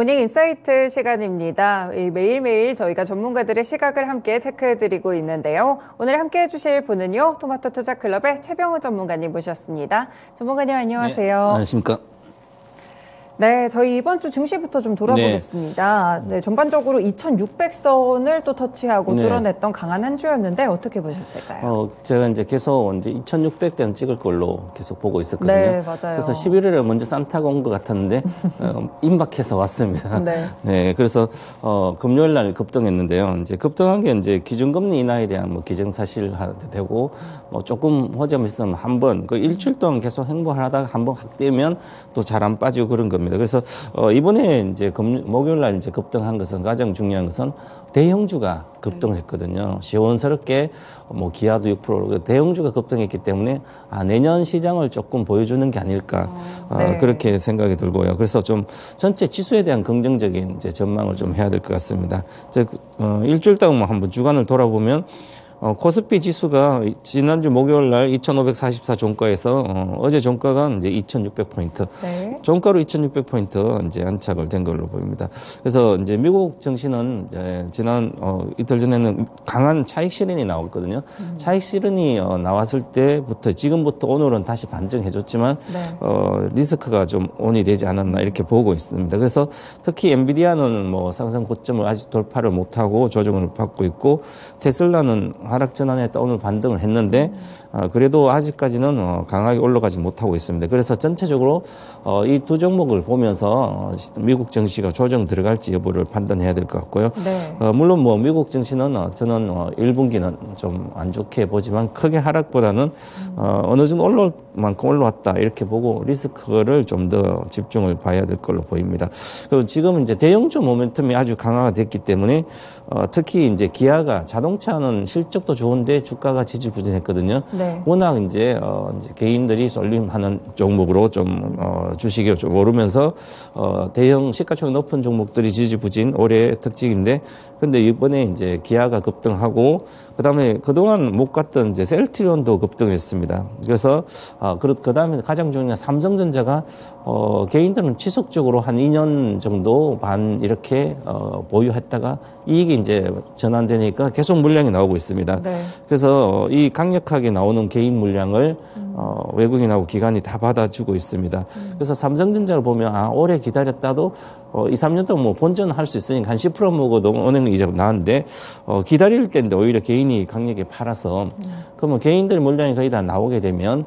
모닝 인사이트 시간입니다. 매일매일 저희가 전문가들의 시각을 함께 체크해드리고 있는데요. 오늘 함께 해주실 분은요, 토마토 투자클럽의 최병우 전문가님 모셨습니다. 전문가님 안녕하세요. 네, 안녕하십니까. 네, 저희 이번 주 증시부터 좀 돌아보겠습니다. 네, 전반적으로 2,600선을 또 터치하고 뚫어냈던 강한 한 주였는데 어떻게 보셨을까요? 제가 이제 계속 이제 2,600대는 찍을 걸로 계속 보고 있었거든요. 네, 맞아요. 그래서 11월에 먼저 산타가 온 것 같았는데 임박해서 왔습니다. 네. 네, 그래서 금요일 날 급등했는데요. 이제 급등한 게 이제 기준금리 인하에 대한 뭐 기정사실 되고 뭐 조금 호재가 있으면 한번 그 일주일 동안 계속 행보하다가 한번 확대면 또 잘 안 빠지고 그런 겁니다. 그래서 이번에 이제 목요일 날 이제 급등한 것은 가장 중요한 것은 대형주가 급등을 했거든요. 시원스럽게 뭐 기아도 6% 대형주가 급등했기 때문에 내년 시장을 조금 보여주는 게 아닐까 네. 그렇게 생각이 들고요. 그래서 좀 전체 지수에 대한 긍정적인 이제 전망을 좀 해야 될 것 같습니다. 일주일 동안 한번 주간을 돌아보면. 코스피 지수가 지난주 목요일 날 2,544 종가에서 어제 종가가 이제 2,600포인트. 네. 종가로 2,600포인트 이제 안착을 된 걸로 보입니다. 그래서 이제 미국 증시는 이제 지난 이틀 전에는 강한 차익 실현이 나왔거든요. 차익 실현이 나왔을 때부터 지금부터 오늘은 다시 반등해 줬지만 리스크가 좀 온이 되지 않았나 이렇게 보고 있습니다. 그래서 특히 엔비디아는 뭐 상승 고점을 아직 돌파를 못 하고 조정을 받고 있고 테슬라는 하락 전환에 오늘 반등을 했는데 그래도 아직까지는 강하게 올라가지 못하고 있습니다. 그래서 전체적으로 이 두 종목을 보면서 미국 증시가 조정 들어갈지 여부를 판단해야 될 것 같고요. 네. 물론 뭐 미국 증시는 저는 1분기는 좀 안 좋게 보지만 크게 하락보다는 어느 정도 올라올 만큼 올라왔다 이렇게 보고 리스크를 좀 더 집중을 봐야 될 걸로 보입니다. 그리고 지금 이제 대형주 모멘텀이 아주 강화가 됐기 때문에 특히 이제 기아가 자동차는 실적도 좋은데 주가가 지지부진했거든요. 네. 워낙 이제 개인들이 쏠림하는 종목으로 좀 주식이 좀 오르면서 대형 시가총액 높은 종목들이 지지부진 올해의 특징인데, 근데 이번에 이제 기아가 급등하고 그다음에 그동안 못 갔던 이제 셀트리온도 급등했습니다. 그래서 그다음에 가장 중요한 삼성전자가 개인들은 지속적으로 한 2년 정도 반 이렇게 보유했다가 이익이 이제 전환되니까 계속 물량이 나오고 있습니다. 네. 그래서 이 강력하게 나오는 개인 물량을 외국인하고 기관이 다 받아주고 있습니다. 그래서 삼성전자를 보면 오래 기다렸다도 2, 3년 동안 뭐 본전할 수 있으니까 한 10% 먹어도 은행 이자 나왔는데 기다릴 때인데 오히려 개인이 강력하게 팔아서 그러면 개인들 물량이 거의 다 나오게 되면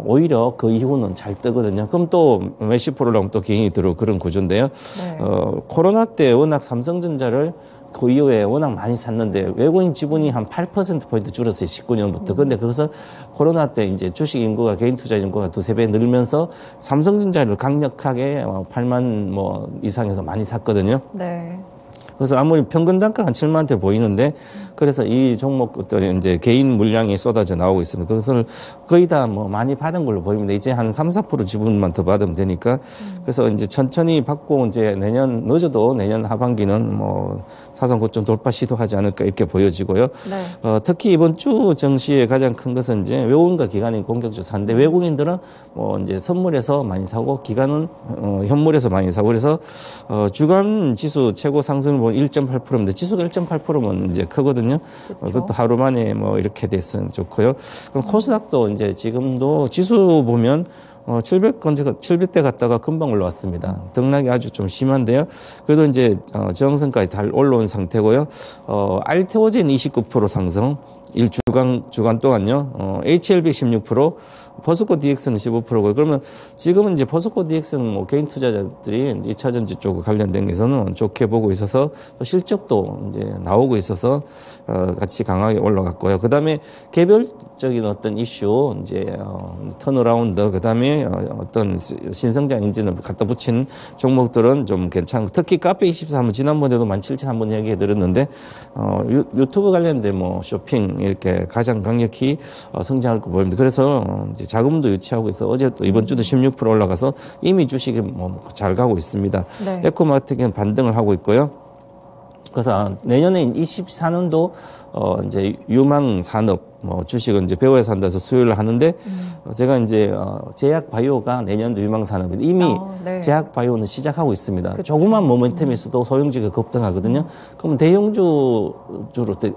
오히려 그 이후는 잘 뜨거든요. 그럼 또 몇십 프로랑 또 개인이 들어오고 그런 구조인데요. 네. 코로나 때 워낙 삼성전자를 그 이후에 워낙 많이 샀는데 외국인 지분이 한 8%포인트 줄었어요. 19년부터. 그런데 그것은 코로나 때 이제 주식 인구가 개인 투자 인구가 두세 배 늘면서 삼성전자를 강력하게 8만 뭐 이상에서 많이 샀거든요. 네. 그래서 아무리 평균 단가가 한 7만 원대 보이는데 그래서 이 종목들이 이제 개인 물량이 쏟아져 나오고 있습니다. 그것을 거의 다 뭐 많이 받은 걸로 보입니다. 이제 한 3, 4% 지분만 더 받으면 되니까 그래서 이제 천천히 받고 이제 늦어도 내년 하반기는 뭐 사상 고점 돌파 시도하지 않을까 이렇게 보여지고요. 네. 특히 이번 주 증시의 가장 큰 것은 이제 외국인과 기관이 공격적으로 사는데 외국인들은 뭐 이제 선물에서 많이 사고 기관은 현물에서 많이 사고 그래서 주간 지수 최고 상승을 보면 1.8%인데 지수가 1.8%면 이제 크거든요. 그것도 하루 만에 뭐 이렇게 됐으면 좋고요. 그럼 코스닥도 이제 지금도 지수 보면 700대 갔다가 금방 올라왔습니다. 등락이 아주 좀 심한데요. 그래도 이제 저항선까지 잘 올라온 상태고요. 알테오젠 29% 상승. 주간 동안요. HLB 16%, 버스코 DX는 15%고요. 그러면 지금은 이제 버스코 DX는 뭐 개인 투자자들이 2차전지 쪽 관련된 것에서는 좋게 보고 있어서 또 실적도 이제 나오고 있어서 같이 강하게 올라갔고요. 그 다음에 개별적인 어떤 이슈, 이제 턴어라운드, 그 다음에 어떤 신성장 엔진을 갖다 붙인 종목들은 좀 괜찮고 특히 카페24는 지난번에도 17,000 한번 얘기해 드렸는데 유튜브 관련된 뭐 쇼핑 이렇게 가장 강력히 성장할 거 보입니다. 그래서 이제 자금도 유치하고 있어 어제 또 이번 주도 16% 올라가서 이미 주식이 뭐 잘 가고 있습니다. 네. 에코마트는 반등을 하고 있고요. 그래서 내년에 24년도 이제 유망 산업 뭐 주식은 이제 배워야 산다서 수요일을 하는데 제가 이제 제약 바이오가 내년도 유망 산업인데 이미 네. 제약 바이오는 시작하고 있습니다. 그쵸. 조그만 모멘텀이 있어도 소형주가 급등하거든요. 그럼 대형주로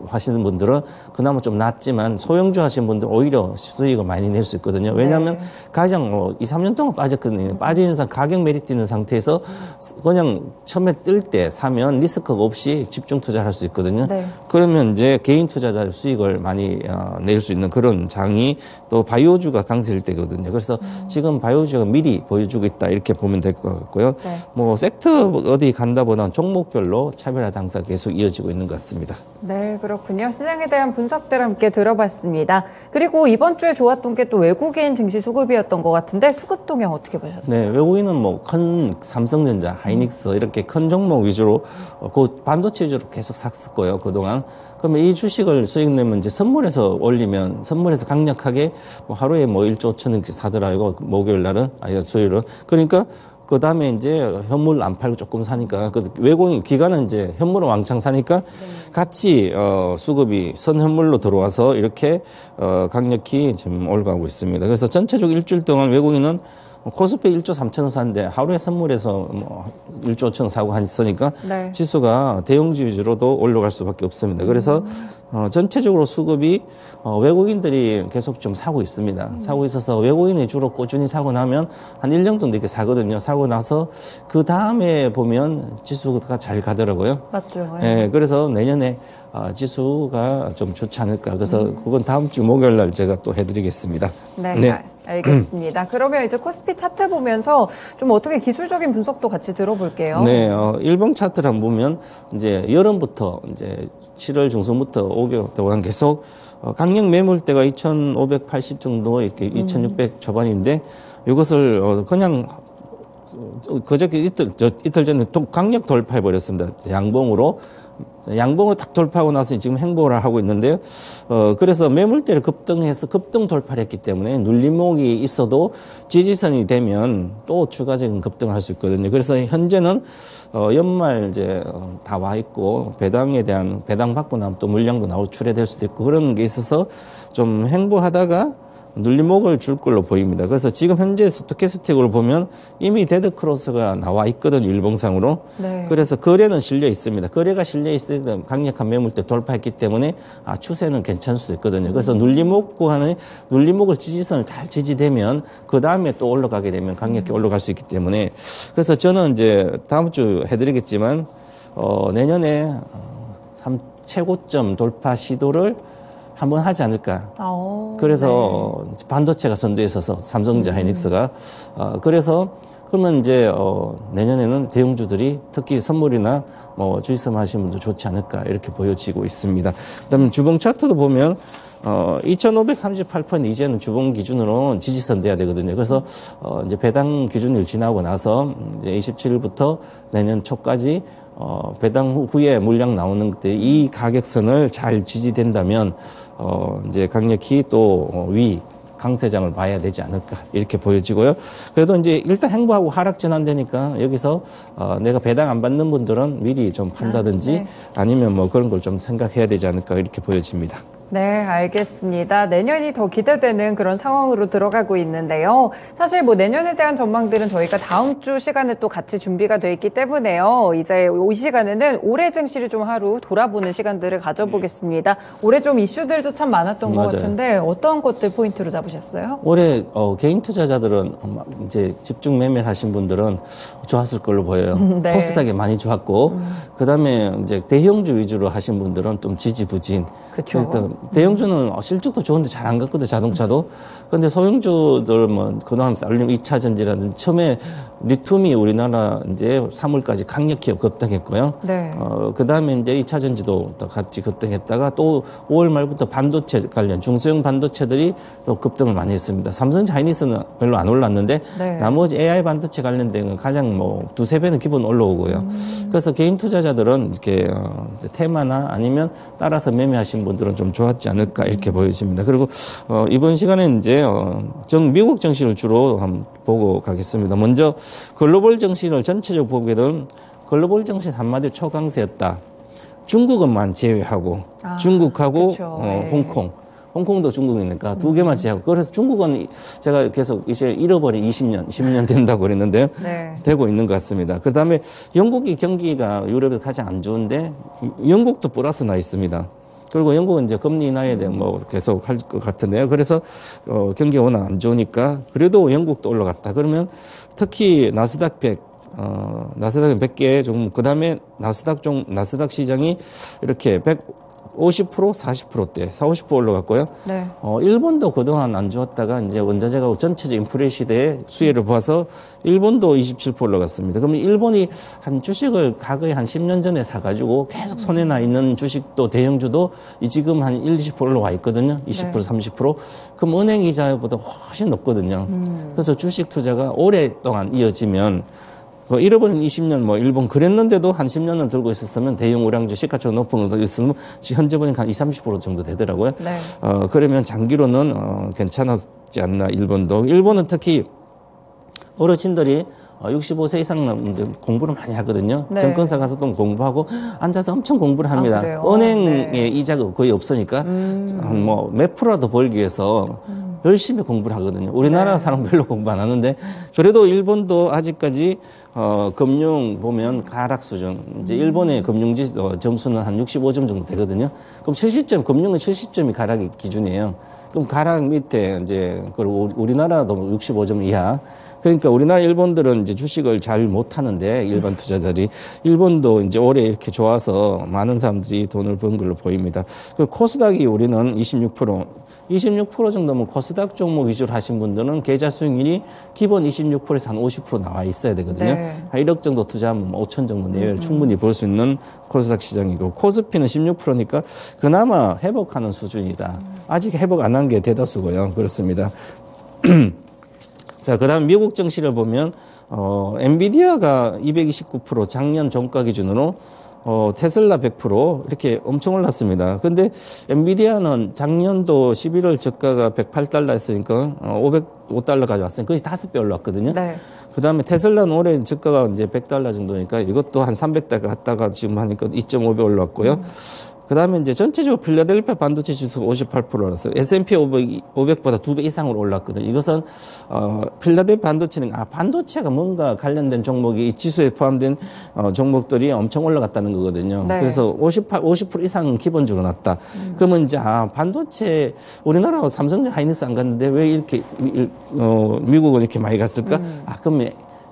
하시는 분들은 그나마 좀 낫지만 소형주 하시는 분들 오히려 수익을 많이 낼 수 있거든요. 왜냐하면 가장 2, 3년 동안 빠졌거든요. 빠진 이상 가격 메리트 있는 상태에서 그냥 처음에 뜰 때 사면 리스크가 없이 집중 투자를 할 수 있거든요. 네. 그러면 이제 개인 투자자 수익을 많이 낼 수 있는 그런 장이 또 바이오주가 강세일 때거든요. 그래서 지금 바이오주가 미리 보여주고 있다 이렇게 보면 될 것 같고요. 네. 뭐 섹터 어디 간다보다는 종목별로 차별화 장사가 계속 이어지고 있는 것 같습니다. 네, 그렇군요. 시장에 대한 분석들 함께 들어봤습니다. 그리고 이번 주에 좋았던 게 또 외국인 증시 수급이었던 것 같은데 수급 동향 어떻게 보셨어요? 네, 외국인은 뭐 큰 삼성전자, 하이닉스 이렇게 큰 종목 위주로 그 반도체 위주로 계속 샀었고요, 그동안. 그러면 이 주식을 수익 내면 이제 선물해서 올리면 선물해서 강력하게 뭐 하루에 뭐 1조 5천원씩 사더라고요, 목요일 날은, 아니, 수요일은. 그러니까 그 다음에 이제 현물 안 팔고 조금 사니까 그 외국인 기관은 이제 현물을 왕창 사니까 같이 수급이 선현물로 들어와서 이렇게 강력히 지금 올라가고 있습니다. 그래서 전체적으로 일주일 동안 외국인은 코스피 1조 3천원 샀는데 하루에 선물해서 뭐 1조 5천원 사고 했으니까 네. 지수가 대형주 위주로도 올라갈 수밖에 없습니다. 그래서 전체적으로 수급이 외국인들이 계속 좀 사고 있습니다. 사고 있어서 외국인이 주로 꾸준히 사고 나면 한 1년 정도 이렇게 사거든요. 사고 나서 그 다음에 보면 지수가 잘 가더라고요. 맞죠. 예, 그래서 내년에 지수가 좀 좋지 않을까. 그래서 그건 다음 주 목요일 날 제가 또 해드리겠습니다. 네. 알겠습니다. 그러면 이제 코스피 차트 보면서 좀 어떻게 기술적인 분석도 같이 들어볼게요. 네, 일봉 차트를 한번 보면 이제 여름부터 이제 7월 중순부터 5개월 동안 계속 강력 매물대가 2,580 정도 이렇게 2,600 초반인데 이것을 그냥 그저께 이틀 전에 강력 돌파해 버렸습니다. 양봉으로 딱 돌파하고 나서 지금 행보를 하고 있는데요. 그래서 매물대를 급등해서 급등 돌파를 했기 때문에 눌림목이 있어도 지지선이 되면 또 추가적인 급등을 할 수 있거든요. 그래서 현재는 연말 이제 다 와 있고 배당에 대한 배당 받고 나면 또 물량도 출회될 수도 있고 그런 게 있어서 좀 행보하다가 눌림목을 줄 걸로 보입니다. 그래서 지금 현재 스토캐스틱으로 보면 이미 데드크로스가 나와 있거든요, 일봉상으로. 네. 그래서 거래는 실려 있습니다. 거래가 실려 있을 때 강력한 매물대 돌파했기 때문에 추세는 괜찮을 수 있거든요. 그래서 눌림목을 지지선을 잘 지지되면 그 다음에 또 올라가게 되면 강력히 올라갈 수 있기 때문에 그래서 저는 이제 다음 주 해드리겠지만 내년에 최고점 돌파 시도를 한번 하지 않을까. 그래서 반도체가 선두에 있어서 삼성전자, 하이닉스가 그래서 그러면 이제 내년에는 대형주들이 특히 선물이나 뭐 주식선 하시는 분도 좋지 않을까 이렇게 보여지고 있습니다. 그다음에 주봉 차트도 보면 2,538펀드 이제는 주봉 기준으로 지지선 돼야 되거든요. 그래서 이제 배당 기준일 지나고 나서 이제 27일부터 내년 초까지 배당 후에 물량 나오는 것들 이 가격선을 잘 지지된다면 이제 강력히 또 강세장을 봐야 되지 않을까 이렇게 보여지고요. 그래도 이제 일단 행보하고 하락 전환되니까 여기서 내가 배당 안 받는 분들은 미리 좀 판다든지 네. 아니면 뭐 그런 걸 좀 생각해야 되지 않을까 이렇게 보여집니다. 네, 알겠습니다. 내년이 더 기대되는 그런 상황으로 들어가고 있는데요. 사실 뭐 내년에 대한 전망들은 저희가 다음 주 시간에 또 같이 준비가 돼 있기 때문에요. 이제 이 시간에는 올해 증시를 좀 하루 돌아보는 시간들을 가져보겠습니다. 올해 좀 이슈들도 참 많았던 맞아요. 것 같은데 어떤 것들 포인트로 잡으셨어요? 올해 개인 투자자들은 이제 집중 매매를 하신 분들은 좋았을 걸로 보여요. 네. 코스닥이 많이 좋았고 그다음에 이제 대형주 위주로 하신 분들은 좀 지지부진. 그쵸. 그러니까 대형주는 실적도 좋은데 잘 안 갔거든, 자동차도. 근데 소형주들 뭐 그동안 쌀림 2차 전지라든지 처음에 리튬이 우리나라 이제 3월까지 강력히 급등했고요. 네. 그다음에 이제 2차 전지도 또 같이 급등했다가 또 5월 말부터 반도체 관련 중소형 반도체들이 또 급등을 많이 했습니다. 삼성전자, 하이닉스는 별로 안 올랐는데 네. 나머지 AI 반도체 관련된 건 가장 뭐 두세 배는 기본 올라오고요. 그래서 개인 투자자들은 이렇게 테마나 아니면 따라서 매매하신 분들은 좀 좋았지 않을까 이렇게 보여집니다. 그리고 이번 시간에 이제 미국 정시를 주로 한번 보고 가겠습니다. 먼저 글로벌 정시를 전체적으로 보게 되면 글로벌 정시는 한마디로 초강세였다. 중국은만 제외하고 중국하고 그쵸. 네. 홍콩. 홍콩도 중국이니까 두 개만 제하고 그래서 중국은 제가 계속 이제 잃어버린 20년 된다고 그랬는데요. 네. 되고 있는 것 같습니다. 그다음에 영국이 경기가 유럽에서 가장 안 좋은데 영국도 플러스 나 있습니다. 그리고 영국은 이제 금리 인하에 대해 뭐 계속 할 것 같은데요. 그래서 경기가 워낙 안 좋으니까 그래도 영국도 올라갔다. 그러면 특히 나스닥 100 나스닥 100개 종목, 그 다음에 나스닥 시장이 이렇게 150%, 40%대, 40, 50% 올라갔고요. 네. 일본도 그동안 안 좋았다가 이제 원자재가 전체적 인플레 시대의 수혜를 봐서 일본도 27% 올라갔습니다. 그러면 일본이 한 주식을 과거에 한 10년 전에 사가지고 계속 손에 나 있는 주식도 대형주도 지금 한 1, 20% 올라와 있거든요. 20%, 네. 30%. 그럼 은행 이자보다 훨씬 높거든요. 그래서 주식 투자가 오랫동안 이어지면 잃어버린 20년 뭐 일본 그랬는데도 한 10년을 들고 있었으면 대형 우량주 시가총액 높은 거 있으면 현재 보니까 한 20, 30% 정도 되더라고요. 네. 그러면 장기로는 괜찮았지 않나 일본도. 일본은 특히 어르신들이 65세 이상 남들 공부를 많이 하거든요. 네. 증권사 가서 또 공부하고 앉아서 엄청 공부를 합니다. 그래요? 은행에 네. 이자가 거의 없으니까 뭐 몇 프로라도 벌기 위해서 열심히 공부를 하거든요. 우리나라 네. 사람 별로 공부 안 하는데 그래도 일본도 아직까지 금융 보면 가락 수준. 이제 일본의 금융지 점수는 한 65점 정도 되거든요. 그럼 70점, 금융은 70점이 가락의 기준이에요. 그럼 가락 밑에 이제 그리고 우리나라도 65점 이하. 그러니까 우리나라 일본들은 이제 주식을 잘 못하는데 일반 투자자들이 일본도 이제 올해 이렇게 좋아서 많은 사람들이 돈을 번 걸로 보입니다. 그 코스닥이 우리는 26% 정도면 코스닥 종목 위주로 하신 분들은 계좌 수익률이 기본 26%에서 한 50% 나와 있어야 되거든요. 네. 한 1억 정도 투자하면 5천 정도 내외를 충분히 볼 수 있는 코스닥 시장이고 코스피는 16%니까 그나마 회복하는 수준이다. 아직 회복 안 한 게 대다수고요. 그렇습니다. 자, 그 다음 미국 증시를 보면, 엔비디아가 229% 작년 종가 기준으로, 테슬라 100% 이렇게 엄청 올랐습니다. 근데 엔비디아는 작년도 11월 저가가 108달러 했으니까, 505달러 가져왔으니까 거의 5배 올랐거든요. 네. 그 다음에 테슬라는 올해 저가가 이제 100달러 정도니까 이것도 한 300달러 갔다가 지금 하니까 2.5배 올랐고요. 그 다음에 이제 전체적으로 필라델피아 반도체 지수가 58% 올랐어요. S&P 500보다 2배 이상으로 올랐거든요. 이것은, 필라델피아 반도체는, 반도체가 뭔가 관련된 종목이 이 지수에 포함된, 종목들이 엄청 올라갔다는 거거든요. 네. 그래서 50% 이상은 기본적으로 났다. 그러면 이제, 반도체, 우리나라 삼성전자 하이닉스 안 갔는데 왜 이렇게, 미국은 이렇게 많이 갔을까? 그러면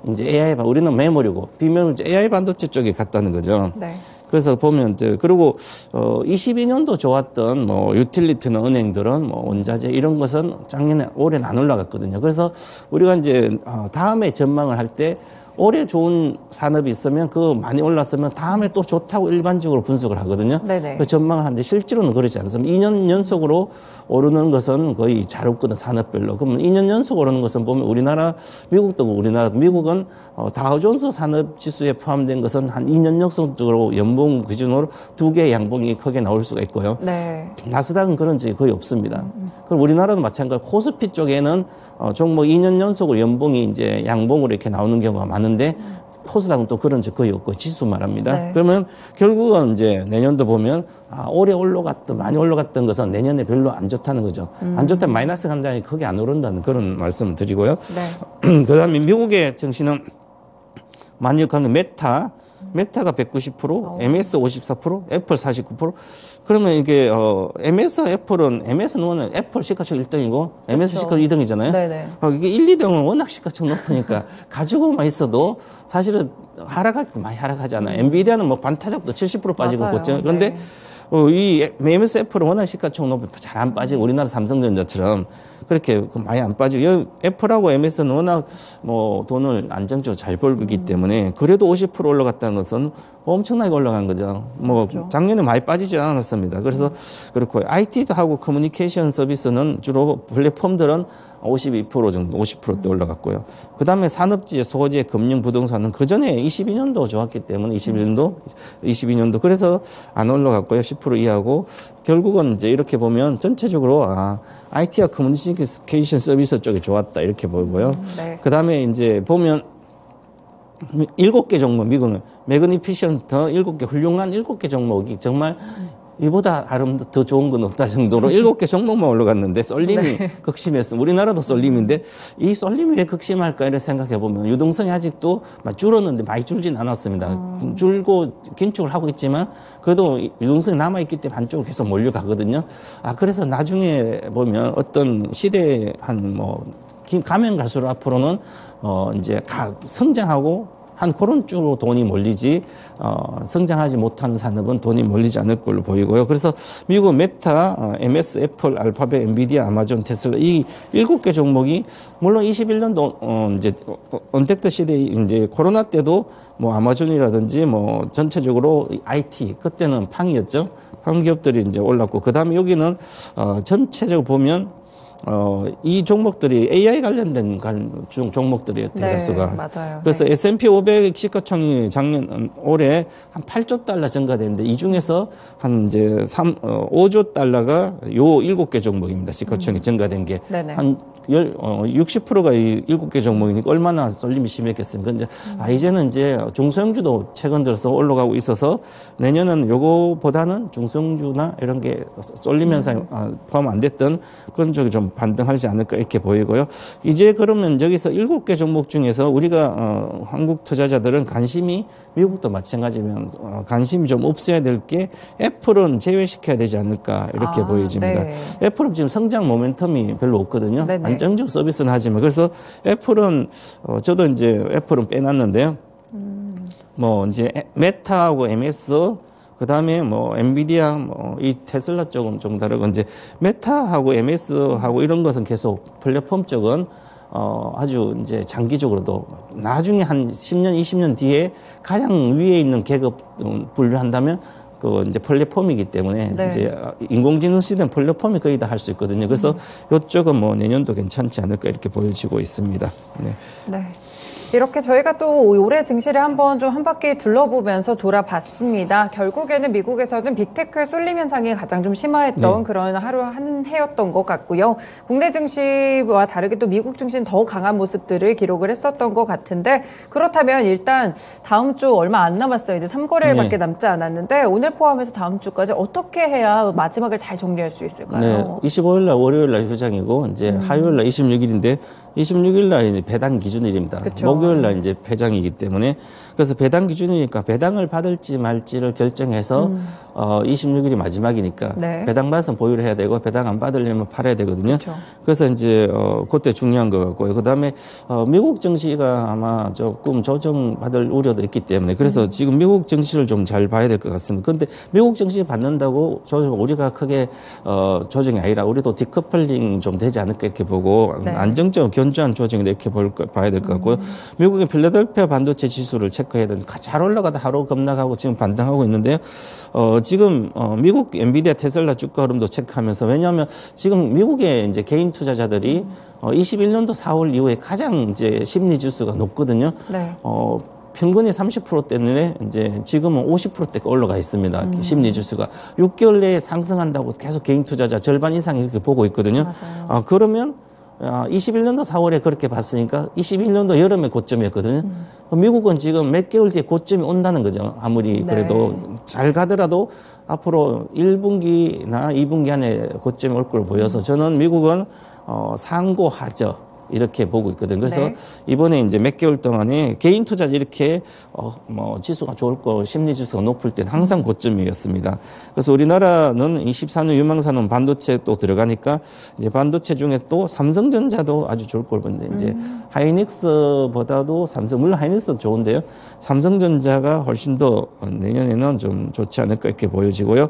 이제 우리는 메모리고, 비메모리 AI 반도체 쪽에 갔다는 거죠. 네. 그래서 보면 그리고 22년도 좋았던 뭐 유틸리티나 은행들은 뭐 원자재 이런 것은 작년에 올해는 안 올라갔거든요. 그래서 우리가 이제 다음에 전망을 할 때 올해 좋은 산업이 있으면 그 많이 올랐으면 다음에 또 좋다고 일반적으로 분석을 하거든요. 네네. 그 전망을 하는데 실제로는 그렇지 않습니다. 2년 연속으로 오르는 것은 거의 잘 없거든 산업별로. 그러면 2년 연속 오르는 것은 보면 우리나라, 미국은 다우존스 산업지수에 포함된 것은 한 2년 연속적으로 연봉 기준으로 2개의 양봉이 크게 나올 수가 있고요. 네. 나스닥은 그런 적이 거의 없습니다. 그럼 우리나라도 마찬가지로 코스피 쪽에는 종목 2년 연속으로 연봉이 이제 양봉으로 이렇게 나오는 경우가 많은데 코스닥은 또 그런 적 거의 없고 지수 말합니다. 네. 그러면 결국은 이제 내년도 보면 올해 많이 올라갔던 것은 내년에 별로 안 좋다는 거죠. 안 좋다면 마이너스 간다니 크게 안 오른다는 그런 말씀을 드리고요. 네. 그다음에 미국의 증시는 많이 역한 게 메타가 190%, MS 54%, 애플 49%. 그러면 이게 MS는 워낙 애플 시가총액 1등이고 MS 시가총액 2등이잖아요. 네네. 이게 1, 2등은 워낙 시가총액 높으니까 가지고만 있어도 사실은 하락할 때 많이 하락하잖아요. 엔비디아는 뭐 반타작도 70% 빠지고 맞아요. 그렇죠. 그런데 네. 이 MS 애플은 워낙 시가총액 높고 잘 안 빠지고 우리나라 삼성전자처럼 그렇게 많이 안 빠지고 애플하고 MS는 워낙 뭐 돈을 안정적으로 잘 벌기 때문에 그래도 50% 올라갔다는 것은 엄청나게 올라간 거죠. 뭐 그렇죠. 작년에 많이 빠지지 않았습니다. 그래서 그렇고 IT도 하고 커뮤니케이션 서비스는 주로 플랫폼들은 52% 정도, 50%대 올라갔고요. 그 다음에 산업지에, 소재, 금융, 부동산은 그 전에 22년도 좋았기 때문에 22년도 그래서 안 올라갔고요. 10% 이하고 결국은 이제 이렇게 보면 전체적으로 IT와 커뮤니케이션 서비스 쪽이 좋았다 이렇게 보고요. 네. 그 다음에 이제 보면 7개 종목, 미국은 매그니피션트 7개 훌륭한 7개 종목이 정말 이보다 더 좋은 건 없다 정도로 7개 종목만 올라갔는데 쏠림이 극심했습니다. 우리나라도 쏠림인데 이 쏠림이 왜 극심할까 이렇게 생각해 보면 유동성이 아직도 막 줄었는데 많이 줄진 않았습니다. 줄고 긴축을 하고 있지만 그래도 유동성이 남아있기 때문에 한쪽으로 계속 몰려가거든요. 그래서 나중에 보면 어떤 시대에 가면 갈수록 앞으로는 이제 성장하고 한 그런 쪽으로 돈이 몰리지 성장하지 못하는 산업은 돈이 몰리지 않을 걸로 보이고요. 그래서 미국 메타, MS, 애플, 알파벳, 엔비디아, 아마존, 테슬라 이 7개 종목이 물론 21년도 이제 언택트 시대 이제 코로나 때도 뭐 아마존이라든지 뭐 전체적으로 IT 그때는 팡이었죠. 팡 기업들이 이제 올랐고 그다음에 여기는 전체적으로 보면 이 종목들이 AI 관련된 종목들이에요, 대다수가. 네, 맞아요. 그래서 S&P 500 시가총이 올해 한 8조 달러 증가됐는데 이 중에서 한 이제 5조 달러가 요 7개 종목입니다. 시가총이 증가된 게. 한 60%가 이 7개 종목이니까 얼마나 쏠림이 심했겠습니까. 근데 이제는 이제 중소형주도 최근 들어서 올라가고 있어서 내년은 요거보다는 중소형주나 이런 게 쏠림 현상이 포함 안 됐던 그런 쪽이 좀 반등하지 않을까 이렇게 보이고요. 이제 그러면 여기서 7개 종목 중에서 우리가 한국 투자자들은 관심이 미국도 마찬가지면 관심이 좀 없어야 될 게 애플은 제외시켜야 되지 않을까 이렇게 보여집니다. 네. 애플은 지금 성장 모멘텀이 별로 없거든요. 네네. 안정적 서비스는 하지만 그래서 애플은 저도 이제 애플은 빼놨는데요. 뭐 이제 메타하고 MS 그다음에 뭐 엔비디아 뭐 이 테슬라 쪽은 좀 다르고 이제 메타하고 MS하고 이런 것은 계속 플랫폼 쪽은 아주 이제 장기적으로도 나중에 한 10년, 20년 뒤에 가장 위에 있는 계급 분류한다면 그 이제 플랫폼이기 때문에 네. 이제 인공지능 시대는 플랫폼이 거의 다 할 수 있거든요. 그래서 이쪽은 뭐 내년도 괜찮지 않을까 이렇게 보여지고 있습니다. 네. 네. 이렇게 저희가 또 올해 증시를 한번 좀 한 바퀴 둘러보면서 돌아봤습니다. 결국에는 미국에서는 빅테크의 쏠림 현상이 가장 좀 심화했던 그런 하루 한 해였던 것 같고요. 국내 증시와 다르게 또 미국 증시는 더 강한 모습들을 기록을 했었던 것 같은데 그렇다면 일단 다음 주 얼마 안 남았어요. 이제 3거래일밖에 남지 않았는데 오늘 포함해서 다음 주까지 어떻게 해야 마지막을 잘 정리할 수 있을까요? 네. 25일 날 월요일 날 휴장이고 이제 화요일 날 26일인데 26일 날 배당 기준일입니다. 그쵸. 목요일 날 이제 폐장이기 때문에 그래서 배당 기준이니까 배당을 받을지 말지를 결정해서 26일이 마지막이니까 네. 배당 받으면 보유를 해야 되고 배당 안 받으려면 팔아야 되거든요. 그쵸. 그래서 이제 그때 중요한 것 같고요. 그다음에 미국 증시가 아마 조금 조정받을 우려도 있기 때문에 그래서 지금 미국 증시를 좀 잘 봐야 될 것 같습니다. 그런데 미국 증시 받는다고 우리가 크게 조정이 아니라 우리도 디커플링 좀 되지 않을까 이렇게 보고 네. 안정적 견조한 조정이 이렇게 봐야 될 것 같고요. 미국의 필라델피아 반도체 지수를 체크해야 되는데 잘 올라가다 하루 급락하고 지금 반등하고 있는데요. 지금 미국 엔비디아 테슬라 주가 흐름도 체크하면서 왜냐하면 지금 미국의 이제 개인 투자자들이 21년도 4월 이후에 가장 이제 심리 지수가 높거든요. 네. 평균이 30%대인데 이제 지금은 50%대가 올라가 있습니다. 심리 지수가 6개월 내에 상승한다고 계속 개인 투자자 절반 이상이 그렇게 보고 있거든요. 맞아요. 그러면 21년도 4월에 그렇게 봤으니까 21년도 여름에 고점이었거든요. 미국은 지금 몇 개월 뒤에 고점이 온다는 거죠. 아무리 그래도 잘 가더라도 앞으로 1분기나 2분기 안에 고점이 올 걸로 보여서 저는 미국은 상고 하저 이렇게 보고 있거든요. 그래서 네. 이번에 이제 몇 개월 동안에 개인 투자 이렇게 뭐 지수가 좋을 거 심리 지수가 높을 때는 항상 고점이었습니다. 그래서 우리나라는 24년 유망산업 반도체 또 들어가니까 이제 반도체 중에 또 삼성전자도 아주 좋을 걸 보는데 이제 하이닉스보다도 삼성 물론 하이닉스도 좋은데요. 삼성전자가 훨씬 더 내년에는 좀 좋지 않을까 이렇게 보여지고요.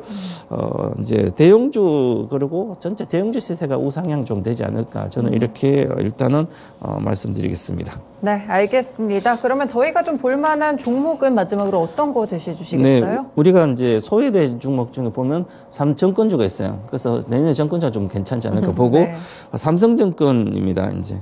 이제 대형주 그리고 전체 대형주 시세가 우상향 좀 되지 않을까 저는 이렇게 일단은 말씀드리겠습니다. 네, 알겠습니다. 그러면 저희가 좀 볼만한 종목은 마지막으로 어떤 거 제시해 주시겠어요? 네, 우리가 이제 소외된 종목 중에 보면 삼정권주가 있어요. 그래서 내년에 정권주가 좀 괜찮지 않을까 보고 네. 삼성증권입니다. 이제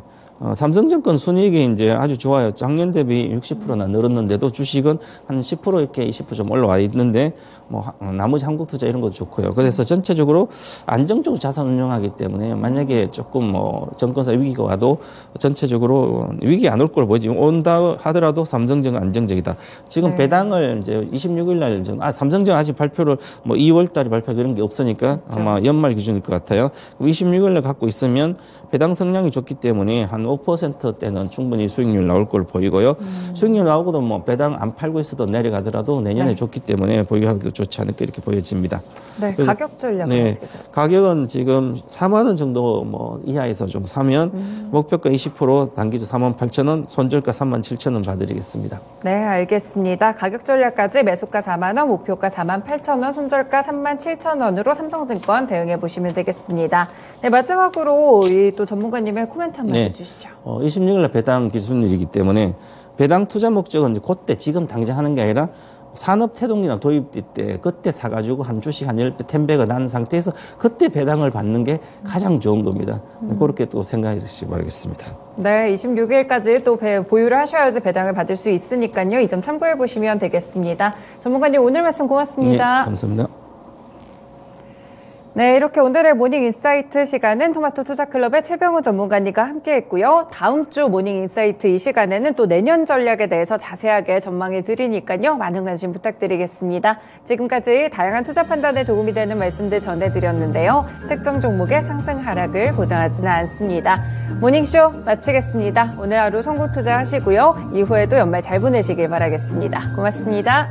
삼성증권 순이익이 이제 아주 좋아요. 작년 대비 60%나 늘었는데도 주식은 한 10% 이렇게 20% 좀 올라와 있는데 뭐 나머지 한국투자 이런 것도 좋고요. 그래서 전체적으로 안정적으로 자산 운용하기 때문에 만약에 조금 뭐 정권사 위기가 와도 전체적으로 위기 안 올 걸 보지 온다 하더라도 삼성전은 안정적이다. 지금 배당을 이제 26일 날 삼성전 아직 발표를 뭐 2월 달에 발표 이런 게 없으니까 아마 연말 기준일 것 같아요. 26일 날 갖고 있으면 배당 성향이 좋기 때문에 한 5%대는 충분히 수익률 나올 걸 보이고요. 수익률 나오고도 뭐 배당 안 팔고 있어도 내려가더라도 내년에 좋기 때문에 보유하기도 좋지 않을까 이렇게 보여집니다. 네, 가격 전략은 네, 어떻게 생각하세요? 가격은 지금 4만 원 정도 뭐 이하에서 좀 사면 목표가 20% 단기주 48,000원, 손절가 37,000원 봐드리겠습니다. 네, 알겠습니다. 가격 전략까지 매수가 4만 원, 목표가 48,000원, 손절가 37,000원으로 삼성증권 대응해 보시면 되겠습니다. 네, 마지막으로 또 전문가님의 코멘트 한번 해주시죠. 26일 날 배당 기준일이기 때문에 배당 투자 목적은 이제 그때 지금 당장 하는 게 아니라 산업 태동기나 도입될 때 그때 사가지고 한 주식 한 10배, 10배가 난 상태에서 그때 배당을 받는 게 가장 좋은 겁니다. 그렇게 또 생각해 주시기 바라겠습니다. 네, 26일까지 또 보유를 하셔야지 배당을 받을 수 있으니까요. 이 점 참고해 보시면 되겠습니다. 전문가님 오늘 말씀 고맙습니다. 네, 감사합니다. 네, 이렇게 오늘의 모닝 인사이트 시간은 토마토 투자클럽의 최병우 전문가님과 함께했고요. 다음 주 모닝 인사이트 이 시간에는 또 내년 전략에 대해서 자세하게 전망해 드리니까요. 많은 관심 부탁드리겠습니다. 지금까지 다양한 투자 판단에 도움이 되는 말씀들 전해드렸는데요. 특정 종목의 상승 하락을 보장하지는 않습니다. 모닝쇼 마치겠습니다. 오늘 하루 성공 투자하시고요. 이후에도 연말 잘 보내시길 바라겠습니다. 고맙습니다.